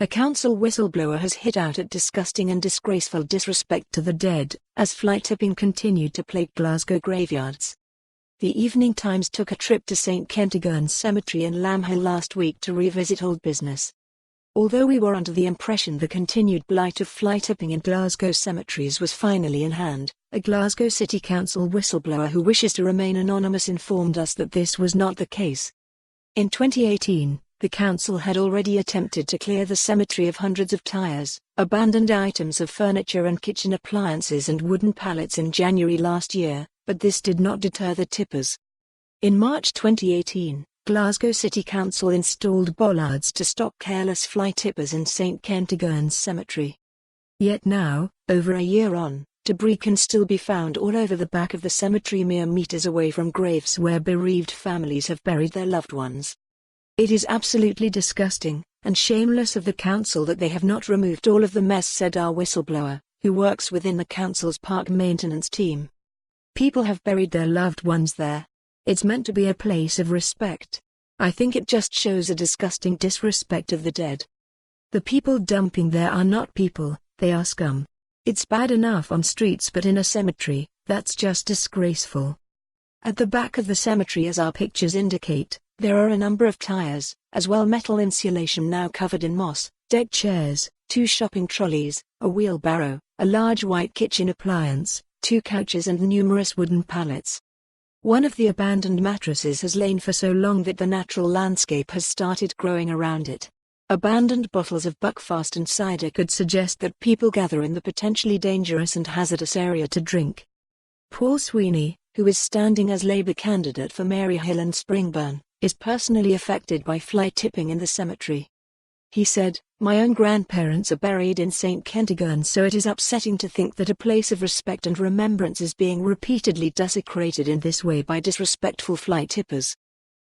A council whistleblower has hit out at disgusting and disgraceful disrespect to the dead, as fly tipping continued to plague Glasgow graveyards. The Evening Times took a trip to St Kentigern Cemetery in Lambhill last week to revisit old business. Although we were under the impression the continued blight of fly tipping in Glasgow cemeteries was finally in hand, a Glasgow City Council whistleblower who wishes to remain anonymous informed us that this was not the case. In 2018, the council had already attempted to clear the cemetery of hundreds of tyres, abandoned items of furniture and kitchen appliances and wooden pallets in January last year, but this did not deter the tippers. In March 2018, Glasgow City Council installed bollards to stop careless fly tippers in St Kentigern Cemetery. Yet now, over a year on, debris can still be found all over the back of the cemetery mere meters away from graves where bereaved families have buried their loved ones. It is absolutely disgusting, and shameless of the council that they have not removed all of the mess, said our whistleblower, who works within the council's park maintenance team. People have buried their loved ones there. It's meant to be a place of respect. I think it just shows a disgusting disrespect of the dead. The people dumping there are not people, they are scum. It's bad enough on streets, but in a cemetery, that's just disgraceful. At the back of the cemetery, as our pictures indicate, there are a number of tyres, as well metal insulation now covered in moss, deck chairs, 2 shopping trolleys, a wheelbarrow, a large white kitchen appliance, 2 couches and numerous wooden pallets. One of the abandoned mattresses has lain for so long that the natural landscape has started growing around it. Abandoned bottles of Buckfast and cider could suggest that people gather in the potentially dangerous and hazardous area to drink. Paul Sweeney, who is standing as Labour candidate for Maryhill and Springburn, is personally affected by fly tipping in the cemetery. He said, "My own grandparents are buried in St Kentigern, so it is upsetting to think that a place of respect and remembrance is being repeatedly desecrated in this way by disrespectful fly tippers."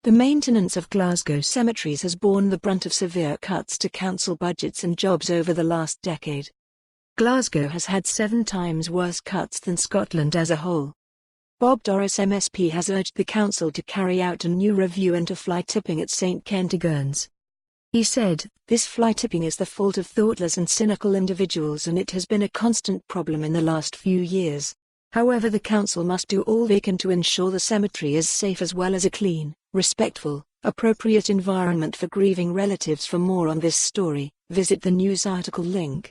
The maintenance of Glasgow cemeteries has borne the brunt of severe cuts to council budgets and jobs over the last decade. Glasgow has had 7 times worse cuts than Scotland as a whole. Bob Doris MSP has urged the council to carry out a new review into fly tipping at St Kentigern's. He said, "This fly tipping is the fault of thoughtless and cynical individuals, and it has been a constant problem in the last few years. However, the council must do all they can to ensure the cemetery is safe as well as a clean, respectful, appropriate environment for grieving relatives." For more on this story, visit the news article link.